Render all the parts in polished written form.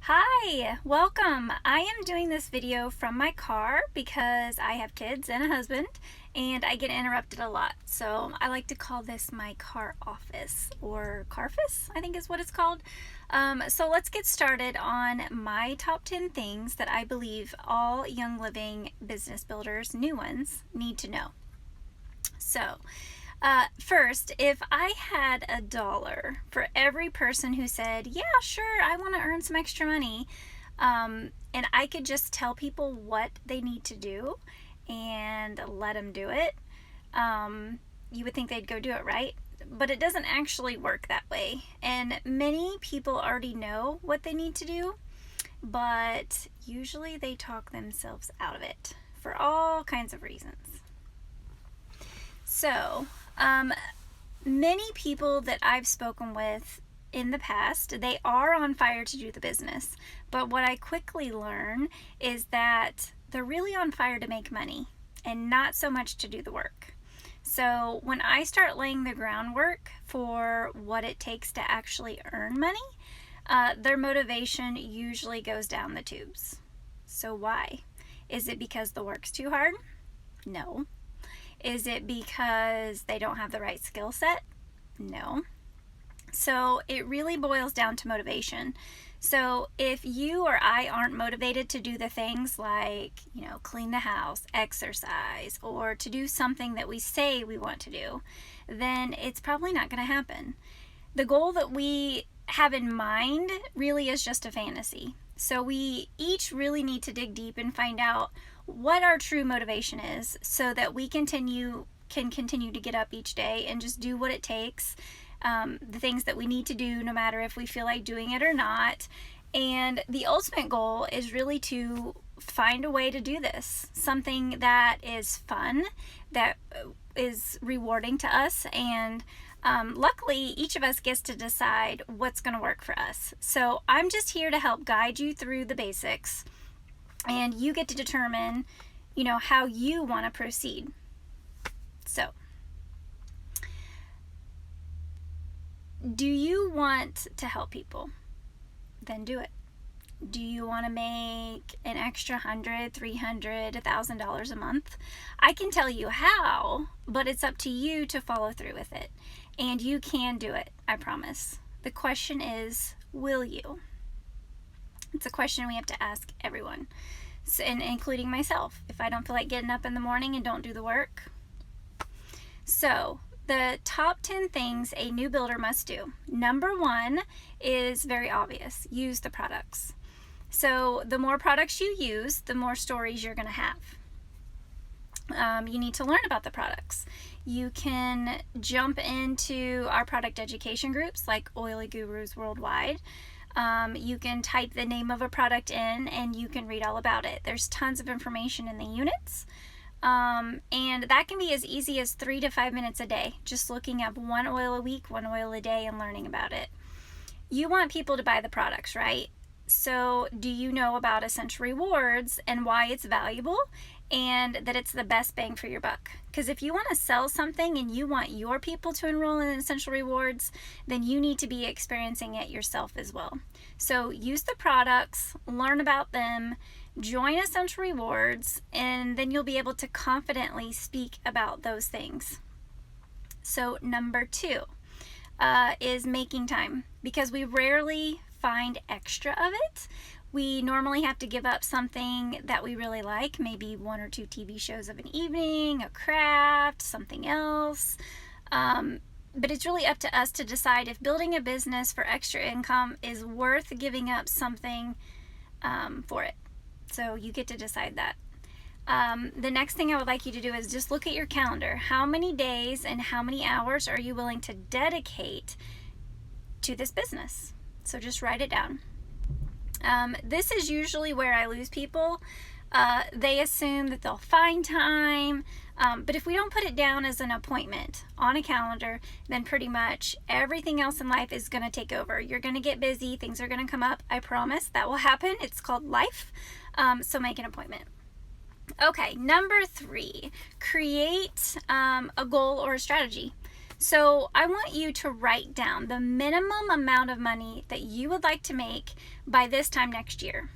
Hi, welcome. I am doing this video from my car because I have kids and a husband and I get interrupted a lot. So I like to call this my car office, or carfus, I think is what it's called. So let's get started on my top 10 things that I believe all young living business builders, new ones, need to know. So first, if I had $1 for every person who said, yeah, sure, I want to earn some extra money, and I could just tell people what they need to do and let them do it, you would think they'd go do it, right? But it doesn't actually work that way. And many people already know what they need to do, but usually they talk themselves out of it for all kinds of reasons. So, many people that I've spoken with in the past, they are on fire to do the business. But what I quickly learn is that they're really on fire to make money and not so much to do the work. So when I start laying the groundwork for what it takes to actually earn money, their motivation usually goes down the tubes. So why? Is it because the work's too hard? No. Is it because they don't have the right skill set? No. So it really boils down to motivation. So if you or I aren't motivated to do the things like, clean the house, exercise, or to do something that we say we want to do, then it's probably not going to happen. The goal that we have in mind really is just a fantasy. So we each really need to dig deep and find out what our true motivation is so that we can continue to get up each day and just do what it takes, the things that we need to do, no matter if we feel like doing it or not. And the ultimate goal is really to find a way to do this, something that is fun, that is rewarding to us, and luckily each of us gets to decide what's going to work for us. So I'm just here to help guide you through the basics, and you get to determine, how you want to proceed. So, do you want to help people? Then do it. Do you want to make an extra $100, $300, $1,000 a month? I can tell you how, but it's up to you to follow through with it. And you can do it, I promise. The question is, will you? It's a question we have to ask everyone, and including myself. If I don't feel like getting up in the morning and don't do the work. So, the top 10 things a new builder must do. Number 1 is very obvious. Use the products. So, the more products you use, the more stories you're going to have. You need to learn about the products. You can jump into our product education groups like Oily Gurus Worldwide. You can type the name of a product in and you can read all about it. There's tons of information in the units. And that can be as easy as 3 to 5 minutes a day, just looking up one oil a week, one oil a day, and learning about it. You want people to buy the products, right? So do you know about Essential Rewards and why it's valuable and that it's the best bang for your buck? Because if you want to sell something and you want your people to enroll in Essential Rewards, then you need to be experiencing it yourself as well. So use the products, learn about them, join Essential Rewards, and then you'll be able to confidently speak about those things. So number 2 is making time, because we rarely find extra of it. We normally have to give up something that we really like, maybe 1 or 2 TV shows of an evening, a craft, something else. But it's really up to us to decide if building a business for extra income is worth giving up something for it. So you get to decide that. The next thing I would like you to do is just look at your calendar. How many days and how many hours are you willing to dedicate to this business? So just write it down. This is usually where I lose people. They assume that they'll find time, but if we don't put it down as an appointment on a calendar, then pretty much everything else in life is going to take over. You're going to get busy, things are going to come up. I promise that will happen. It's called life. So make an appointment. Okay, number 3, create a goal or a strategy. So I want you to write down the minimum amount of money that you would like to make by this time next year.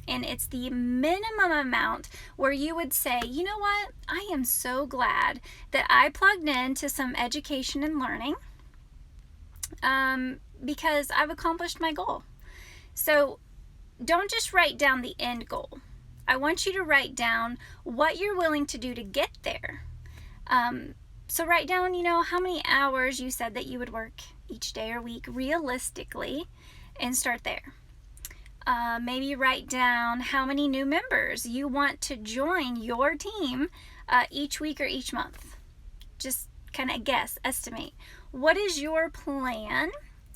And it's the minimum amount where you would say, you know what, I am so glad that I plugged into some education and learning because I've accomplished my goal. So don't just write down the end goal. I want you to write down what you're willing to do to get there. So write down, how many hours you said that you would work each day or week realistically, and start there. Maybe write down how many new members you want to join your team each week or each month. Just kind of estimate. What is your plan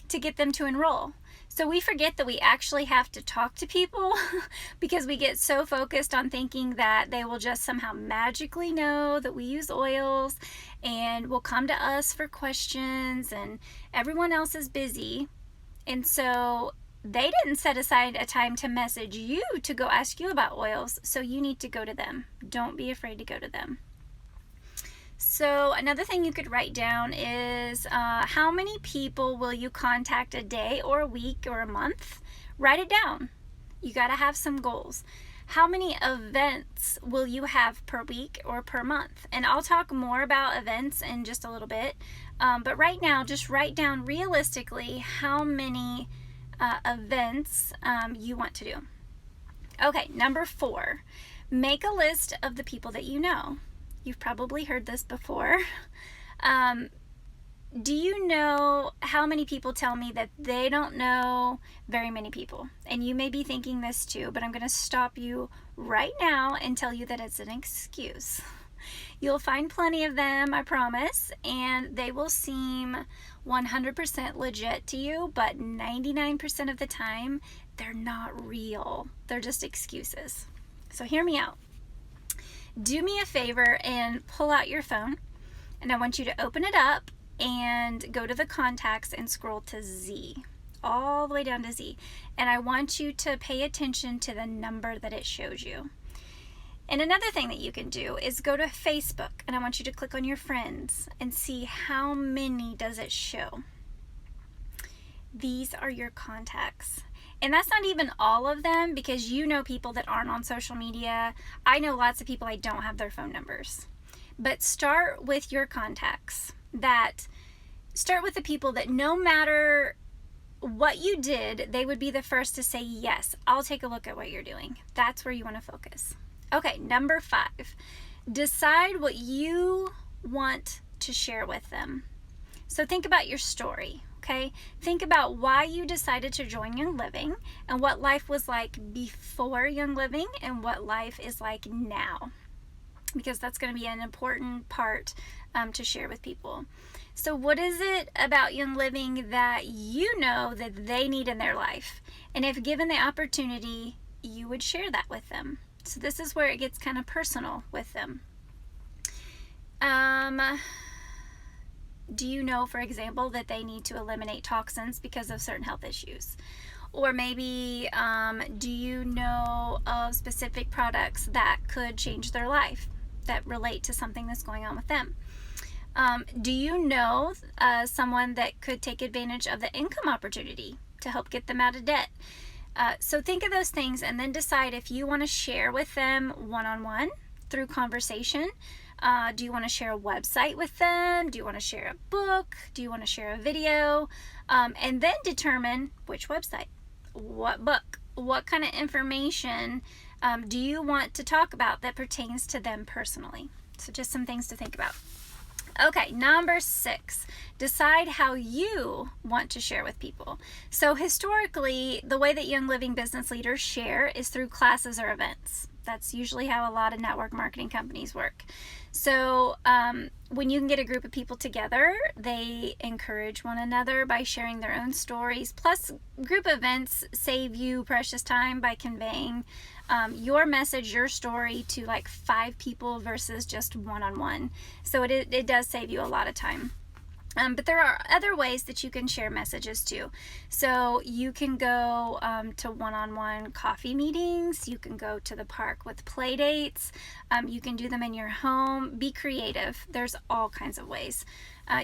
to get them to enroll? So we forget that we actually have to talk to people because we get so focused on thinking that they will just somehow magically know that we use oils and will come to us for questions, and everyone else is busy. And so they didn't set aside a time to message you to go ask you about oils, so you need to go to them. Don't be afraid to go to them. So another thing you could write down is how many people will you contact a day or a week or a month? Write it down. You got to have some goals. How many events will you have per week or per month? And I'll talk more about events in just a little bit. But right now, just write down realistically how many events you want to do. Okay, number 4, make a list of the people that you know. You've probably heard this before. Do you know how many people tell me that they don't know very many people? And you may be thinking this too, but I'm going to stop you right now and tell you that it's an excuse. You'll find plenty of them, I promise, and they will seem 100% legit to you, but 99% of the time, they're not real. They're just excuses. So hear me out. Do me a favor and pull out your phone, and I want you to open it up and go to the contacts and scroll to Z, all the way down to Z. And I want you to pay attention to the number that it shows you. And another thing that you can do is go to Facebook, and I want you to click on your friends and see how many does it show. These are your contacts. And that's not even all of them, because you know people that aren't on social media. I know lots of people I don't have their phone numbers. But start with your contacts. Start with the people that no matter what you did, they would be the first to say, yes, I'll take a look at what you're doing. That's where you want to focus. Okay, number 5, decide what you want to share with them. So think about your story. Okay, think about why you decided to join Young Living and what life was like before Young Living and what life is like now, because that's going to be an important part to share with people. So what is it about Young Living that you know that they need in their life? And if given the opportunity, you would share that with them. So this is where it gets kind of personal with them. Do you know, for example, that they need to eliminate toxins because of certain health issues? Or maybe do you know of specific products that could change their life that relate to something that's going on with them? Do you know someone that could take advantage of the income opportunity to help get them out of debt? So think of those things and then decide if you want to share with them one-on-one through conversation. Do you want to share a website with them? Do you want to share a book? Do you want to share a video? And then determine which website, what book, what kind of information do you want to talk about that pertains to them personally. So just some things to think about. Okay, number 6, decide how you want to share with people. So historically, the way that Young Living business leaders share is through classes or events. That's usually how a lot of network marketing companies work. So when you can get a group of people together, they encourage one another by sharing their own stories. Plus, group events save you precious time by conveying your message, your story to like 5 people versus just one-on-one. So it does save you a lot of time. But there are other ways that you can share messages too. So you can go to one-on-one coffee meetings. You can go to the park with play dates. You can do them in your home. Be creative. There's all kinds of ways.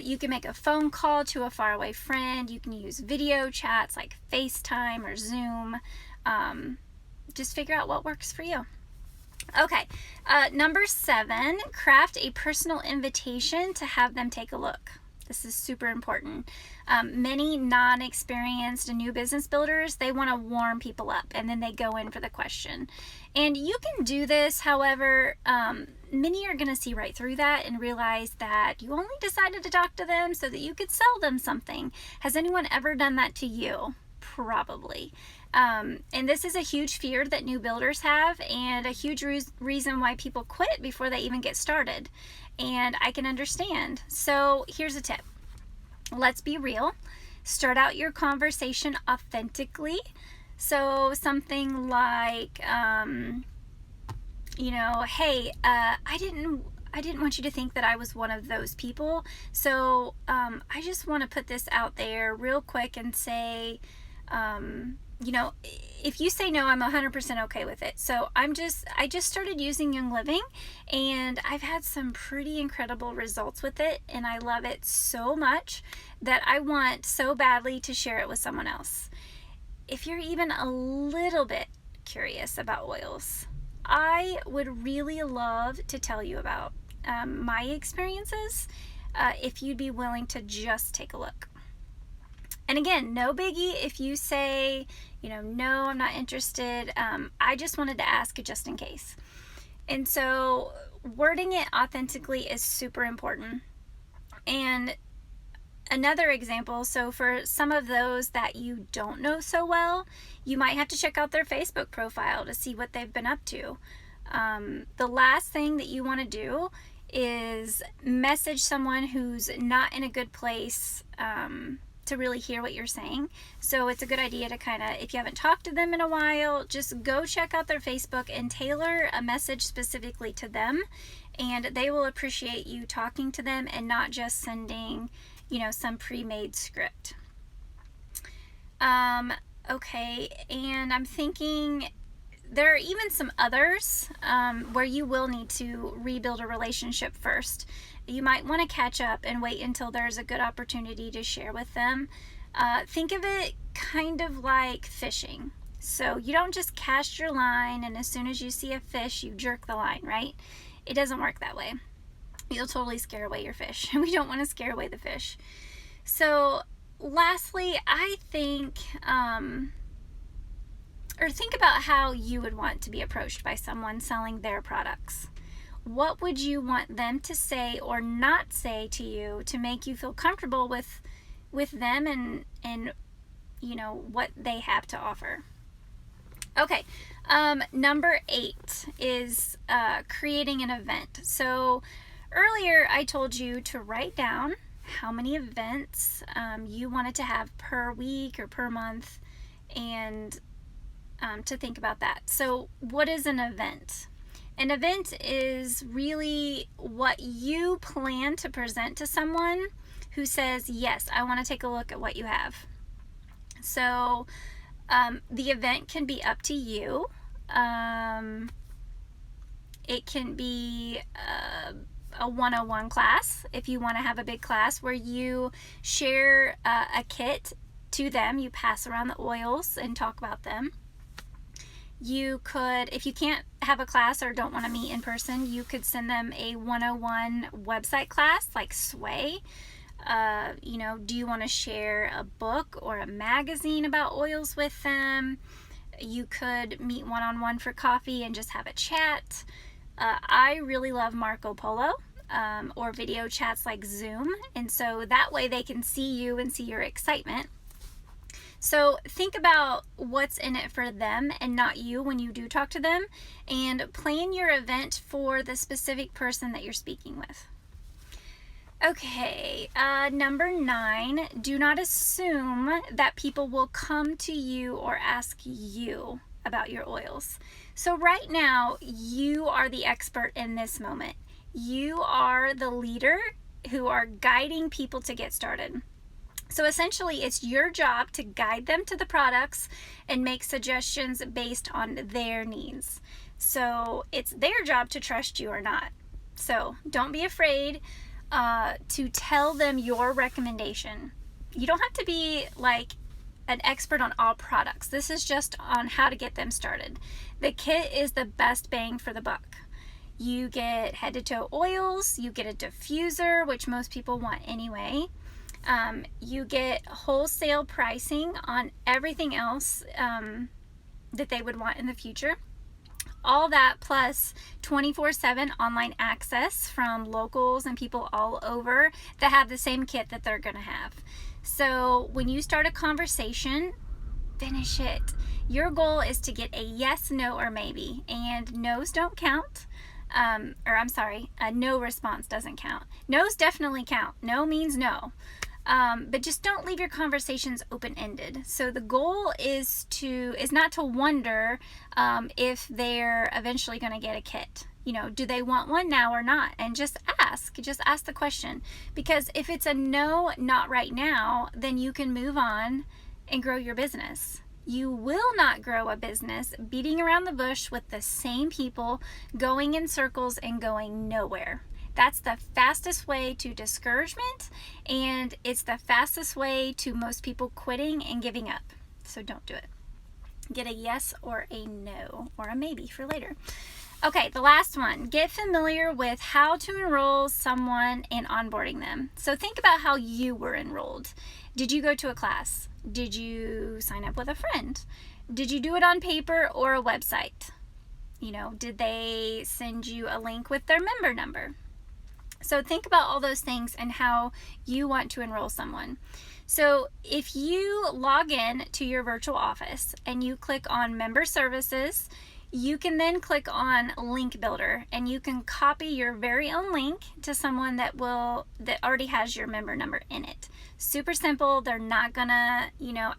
You can make a phone call to a faraway friend. You can use video chats like FaceTime or Zoom. Just figure out what works for you. Okay, number 7, craft a personal invitation to have them take a look. This is super important. Many non-experienced new business builders, they want to warm people up and then they go in for the question. And you can do this, however, many are going to see right through that and realize that you only decided to talk to them so that you could sell them something. Has anyone ever done that to you? Probably. And this is a huge fear that new builders have, and a huge reason why people quit before they even get started. And I can understand. So here's a tip. Let's be real. Start out your conversation authentically. So something like, hey, I didn't want you to think that I was one of those people. So I just want to put this out there real quick and say, if you say no, I'm 100% okay with it. So I just started using Young Living, and I've had some pretty incredible results with it, and I love it so much that I want so badly to share it with someone else. If you're even a little bit curious about oils, I would really love to tell you about my experiences if you'd be willing to just take a look. And again, no biggie if you say, no, I'm not interested. I just wanted to ask just in case. And so wording it authentically is super important. And another example, so for some of those that you don't know so well, you might have to check out their Facebook profile to see what they've been up to. The last thing that you want to do is message someone who's not in a good place to really hear what you're saying. So it's a good idea to kind of, if you haven't talked to them in a while, just go check out their Facebook and tailor a message specifically to them, and they will appreciate you talking to them and not just sending, some pre-made script. Okay, and I'm thinking there are even some others where you will need to rebuild a relationship first. You might want to catch up and wait until there's a good opportunity to share with them. Think of it kind of like fishing. So you don't just cast your line and as soon as you see a fish, you jerk the line, right? It doesn't work that way. You'll totally scare away your fish, and we don't want to scare away the fish. So lastly, I think, think about how you would want to be approached by someone selling their products. What would you want them to say or not say to you to make you feel comfortable with them and what they have to offer? Okay, number 8 is creating an event. So earlier I told you to write down how many events you wanted to have per week or per month, and to think about that. So what is an event? An event is really what you plan to present to someone who says, yes, I want to take a look at what you have. So the event can be up to you. It can be a 101 class if you want to have a big class where you share a kit to them. You pass around the oils and talk about them. You could, if you can't have a class or don't want to meet in person, you could send them a 101 website class like Sway. Do you want to share a book or a magazine about oils with them? You could meet one-on-one for coffee and just have a chat. I really love Marco Polo or video chats like Zoom, and so that way they can see you and see your excitement. So think about what's in it for them and not you when you do talk to them, and plan your event for the specific person that you're speaking with. Okay, number 9, do not assume that people will come to you or ask you about your oils. So right now, you are the expert in this moment. You are the leader who are guiding people to get started. So essentially, it's your job to guide them to the products and make suggestions based on their needs. So it's their job to trust you or not. So don't be afraid to tell them your recommendation. You don't have to be like an expert on all products. This is just on how to get them started. The kit is the best bang for the buck. You get head to toe oils, you get a diffuser, which most people want anyway. You get wholesale pricing on everything else that they would want in the future. All that plus 24/7 online access from locals and people all over that have the same kit that they're going to have. So when you start a conversation, finish it. Your goal is to get a yes, no, or maybe, and no's don't count. A no response doesn't count. No's definitely count. No means no. But just don't leave your conversations open-ended. So the goal is not to wonder if they're eventually going to get a kit. You know, do they want one now or not? And just ask the question. Because if it's a no, not right now, then you can move on and grow your business. You will not grow a business beating around the bush with the same people, going in circles and going nowhere. That's the fastest way to discouragement, and it's the fastest way to most people quitting and giving up. So don't do it. Get a yes or a no or a maybe for later. Okay, the last one. Get familiar with how to enroll someone and onboarding them. So think about how you were enrolled. Did you go to a class? Did you sign up with a friend? Did you do it on paper or a website? You know, did they send you a link with their member number? So think about all those things and how you want to enroll someone. So if you log in to your virtual office and you click on Member Services, you can then click on Link Builder, and you can copy your very own link to someone that already has your member number in it. Super simple. They're not gonna,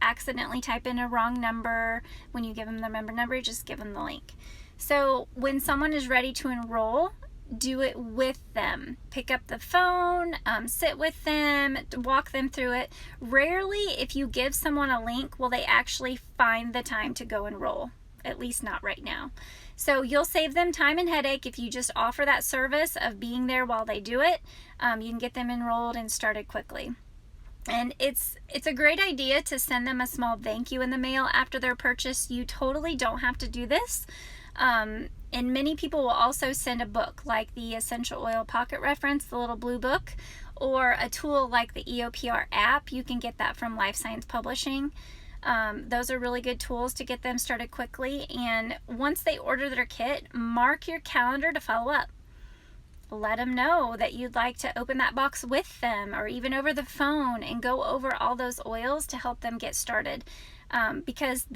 accidentally type in a wrong number when you give them the member number. Just give them the link. So when someone is ready to enroll, do it with them. Pick up the phone, sit with them, walk them through it. Rarely, if you give someone a link, will they actually find the time to go enroll. At least not right now. So you'll save them time and headache if you just offer that service of being there while they do it. You can get them enrolled and started quickly. And it's a great idea to send them a small thank you in the mail after their purchase. You totally don't have to do this. And many people will also send a book like the Essential Oil Pocket Reference, the little blue book, or a tool like the EOPR app. You can get that from Life Science Publishing. Those are really good tools to get them started quickly. And once they order their kit, mark your calendar to follow up. Let them know that you'd like to open that box with them or even over the phone and go over all those oils to help them get started, because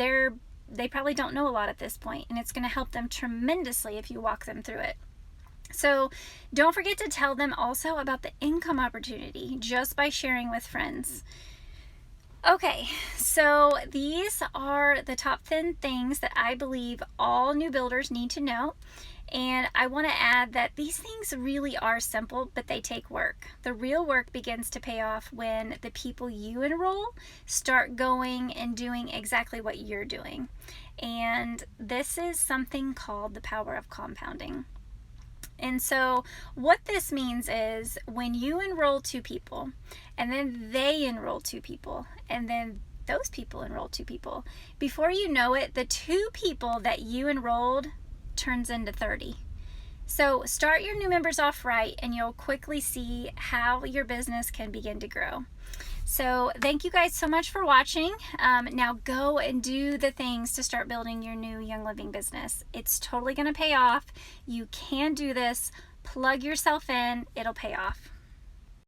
they probably don't know a lot at this point, and it's going to help them tremendously if you walk them through it. So don't forget to tell them also about the income opportunity just by sharing with friends. Okay, so these are the top 10 things that I believe all new builders need to know. And I want to add that these things really are simple, but they take work. The real work begins to pay off when the people you enroll start going and doing exactly what you're doing. And this is something called the power of compounding. And so what this means is when you enroll 2 people, and then they enroll 2 people, and then those people enroll 2 people, before you know it, the 2 people that you enrolled turns into 30. So start your new members off right, and you'll quickly see how your business can begin to grow. So thank you guys so much for watching. Now go and do the things to start building your new Young Living business. It's totally going to pay off. You can do this. Plug yourself in. It'll pay off.